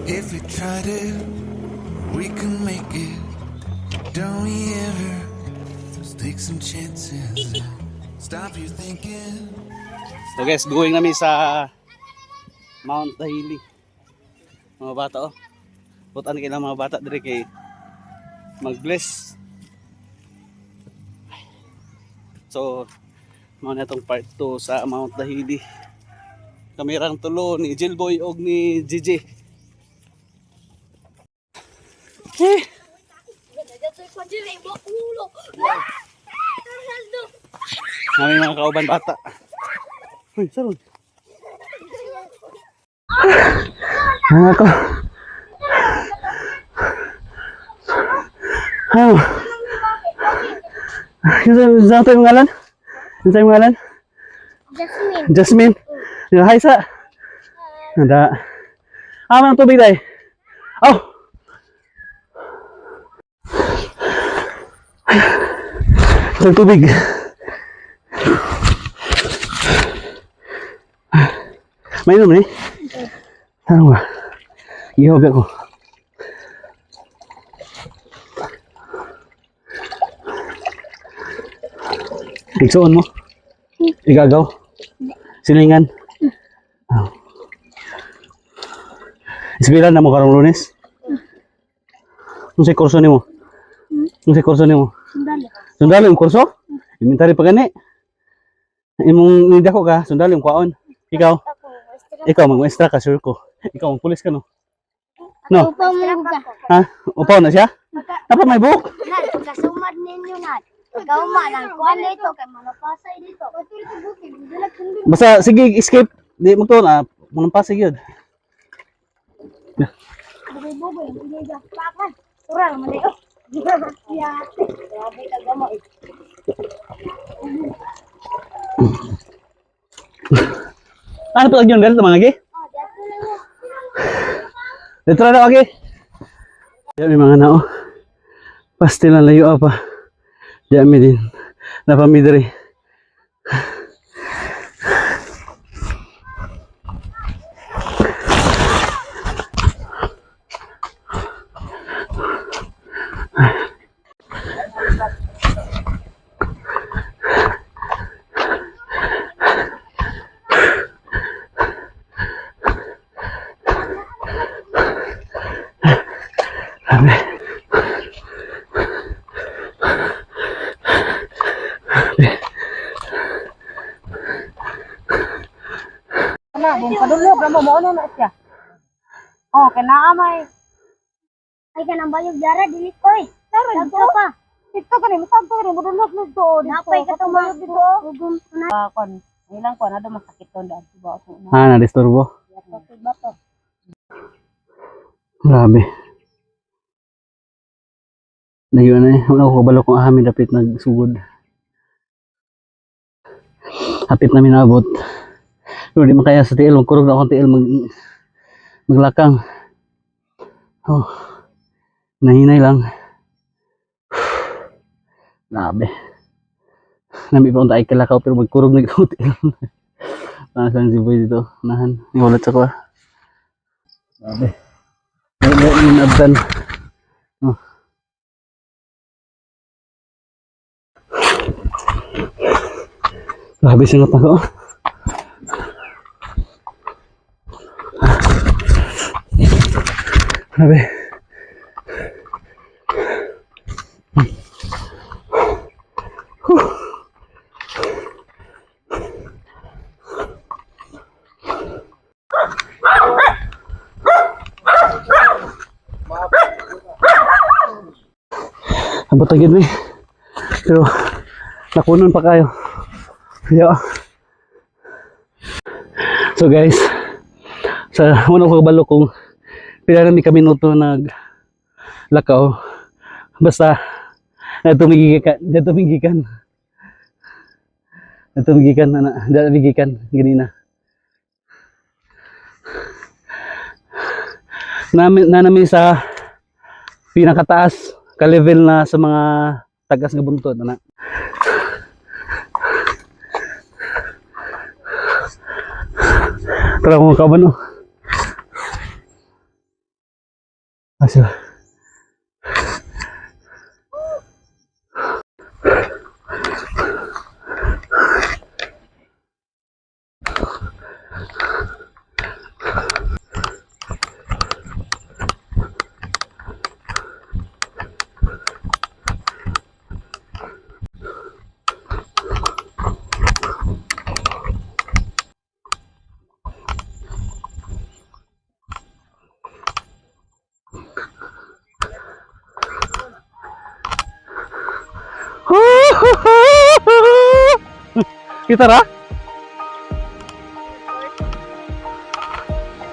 If we try to, we can make it. Don't we ever? Let's take some chances. Stop you thinking. So guys, going namin sa Mount Dahili. Mga bata oh. Putan kayo ng mga bata dire kay mag-bless. So, mga natong part 2 sa Mount Dahili. Kamerang tulo ni Jillboy og ni Gigi. Kami mga kauban bata. Uy, sarun. Ano ko? Ano? Saan tayo ngalan? Saan tayo ngalan? Jasmine. Jasmine. Hi sa. Nada. Ang tubig tayo. Oh. Ang tubig. May inom eh. Ano ba? Ihog ako. Iksuon mo? Igagaw? Silingan? Oh. Isbilan na mo karong Lunes? Ano sa kurso ni mo? Ano sa kurso ni mo? Sundalo. Sundalo yung kurso? Inventary pa gani? Imong nidako ka, sundalo yung kwaon. Ikaw? Ikaw mag-maestra ka, sure ko. Ikaw mag-pulis ka no? No? Upaw mo ka. Ha? Upaw na siya? Dapat may buhok. Nad, pagkasumad ninyo nad. Pagkauma lang, kuhan dito, kay manapasay dito. Basta, sige, escape. Di mo to na, manampasig yun. Bugoy-bugoy, hindi ka pakan. Turang, mali. Yate. Grabe ka gamo. Ano pa yun, Del? Tamang lagi? Dito lang mo. Dito na lagi. Yan may mga nao. Pastil ang layo pa. Yan may din. Napamidri. Bung kadulog ra mo ano na siya. Oh, kana may. Ay kanang bayog dara dili ko eh. Tara dito pa. Dito ka ni musab ka ni budulog nito. Napay ka tumayog dito. Ugum na. Kon. Ilang kon ado masakit to daan ba ako na. Ah, na-disturbo. Bato. Grabe. Layo na eh. Wala ko kabalo kung amin dapit nagsugod. Hapit namin nabot. Pero di makaya sa tiil. Magkurog na akong tiil. Maglakang. Oh. Nahinay lang. Grabe. Nami pa akong tayo kalakaw pero magkurog na akong tiil. Nasaan si Boy dito. Nahan. Iwalat sa ko ah. Grabe. May minabdan. Oh. Grabe singot na ko. Grabe. Abot agad ni. Pero nakunon pa kayo. Yo. So guys, sa una ko kabalo kung pila na mi minuto naglakaw. Basta natumigikan ganina. Namin sa pinakataas ka level na sa mga tagas nga buntot na. Tara mga kaban oh. Asya. Kita ra?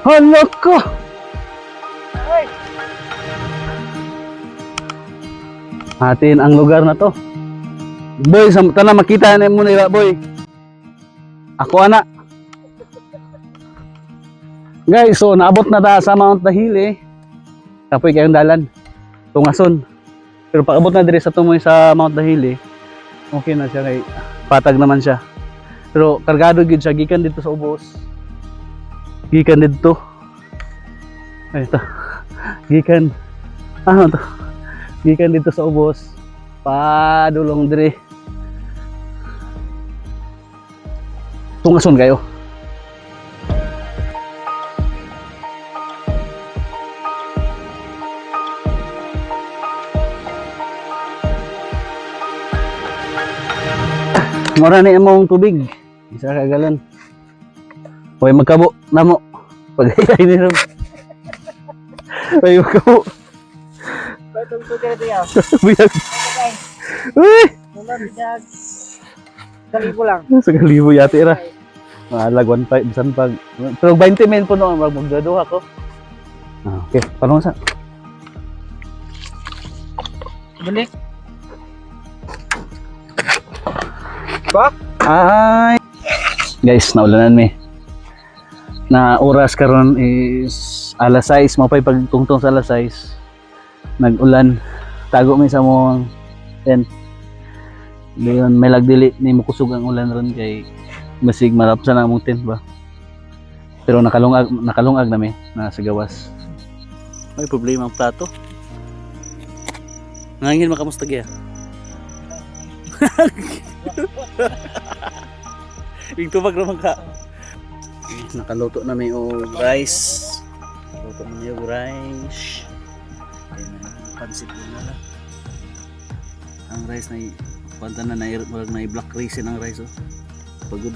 Hala ko! Hatiin ang lugar na to. Boy, samtala makita na mo nila, boy. Ako ana. Guys, so naabot na ta sa Mount Dahili. Tapoy kayong dalan. Tungason. Pero pag abot na diri sa tumoy sa Mount Dahili, okay na siya kay patag naman siya. Pero kargado gid siya gikan dito sa ubos. Gikan dito. Ay ito. Gikan. Ano to? Gikan dito sa ubos. Padulong dire. Tungason kayo. Mura ni imong tubig. Isa ka galon. Hoy magkabo namo. Pagkay ni ron. Hoy magkabo. Batong sugar diya. Biyag. Uy! Mula biyag. Kalibo lang. Sa kalibo yati ra. Malag 1.5 bisan pag. Pero 20 men po no magduha ko. Ah, okay, paano sa? Balik. Bak? Ay. Guys, naulanan mi. Na oras karon is alas 6, mapay pagtungtong sa alas 6. Nag-ulan. Tago mi sa mong tent. Leon may lagdili ni mo kusog ang ulan ron kay masig marapsa na mong tent ba. Pero nakalungag na mi na sa gawas. May problema ang plato. Ngangin makamusta gaya. Yung tubag naman ka. Nakaluto na may rice. Luto na may rice. Ayun na, pansit yun na. Ang rice na panta na na black rice ang rice. Oh. Pagod.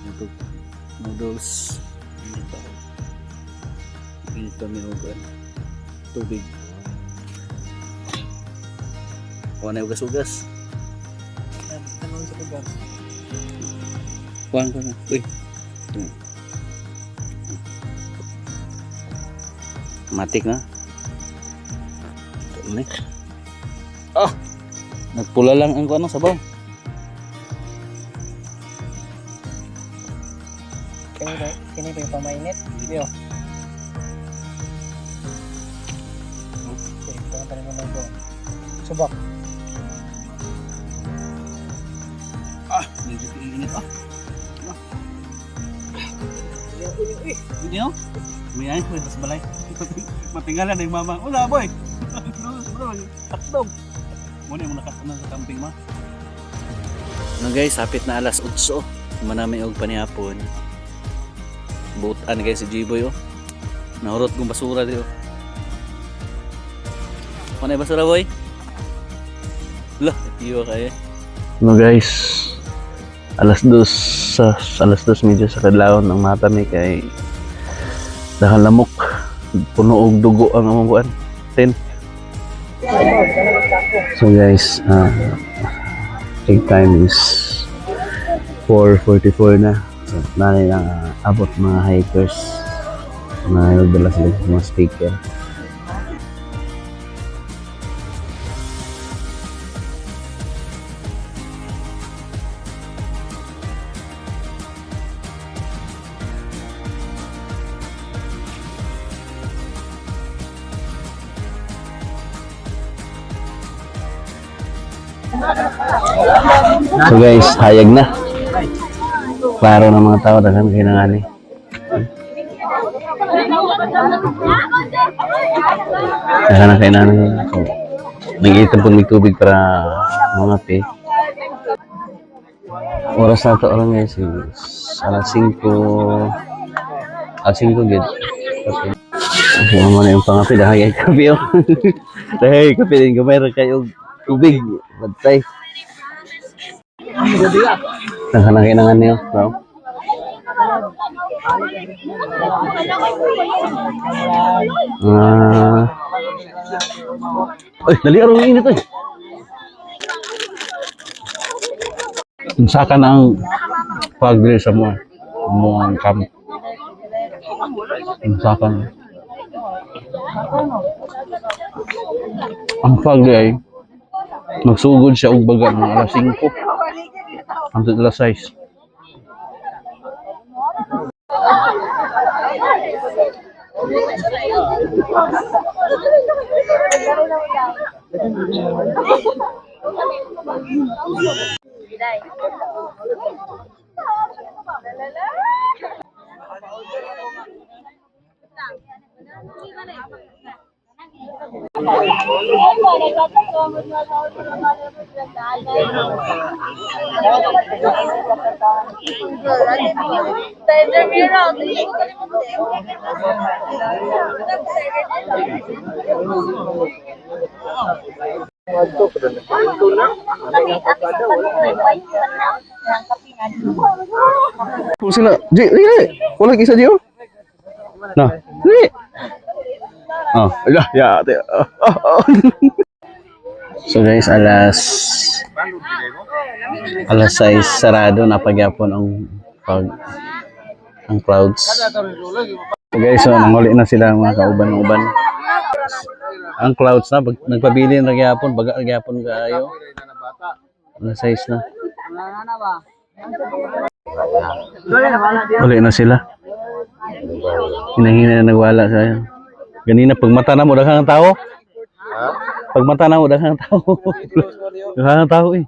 Ito, noodles. Ito kami ugan. Tubig. Kuha na yung ugas-ugas. Tanong sa lugar. Kuhaan ko na. Uy. Matik na. Ito na. Ah! Nagpula lang ang kuhaan ng sabaw. Kini ba yung pamainit? Video. Okay, ito ang tanong mo subak. Medyo init ah. Hindi no? May ayos mo sa balay. Matinggalan na yung mama. Wala boy! Takdog! Muna yung nakatanan sa camping ma. Ano guys, hapit na alas 8. Manami og panihapon. Buutan guys si G-Boy oh. Nahurot kong basura dito. Ano yung basura boy? Lah, iyo kaya. No guys, alas 2 medyo sa kadlawon ng mata mi kay dahil lamok puno og dugo ang among buwan 10. So guys, take time is 4:44 na. So nari ang abot mga hikers na dala sila sa mga speaker. So guys, hayag na. Klaro ng mga tao daghan kinangani. Kaya na kailangan nag-iitap po ng tubig para mga pe. Oras na ito orang guys is alas 5. Alas 5 gid. Okay. Ano na yung pangapi dahil kape oh. Dahil kape din gamay ra kayo tubig. Bantay. Nakakinangan niyo, bro. Ay, dali araw ng init eh. Unsa ka ng pag-diri sa mo ang camp. Unsa ka na. Ang pag-diri ay magsugod siya og baga ng alas 5 hangtod alas 6. Po sila. Di. Wala isa di oh. Nah. Di. Oh, ya. So guys, alas 6 sarado na pagyapon ang clouds. So guys, so nanguli na sila mga kauban-uban. Ang clouds na nagpabilin ra gyapon, baga ra gyapon kaayo. Alas 6 na. Uli na sila. Hinahina na nagwala sa ganina pag mata na mo daghang tao. Pag mata na mo daghang tao. Daghang tao eh.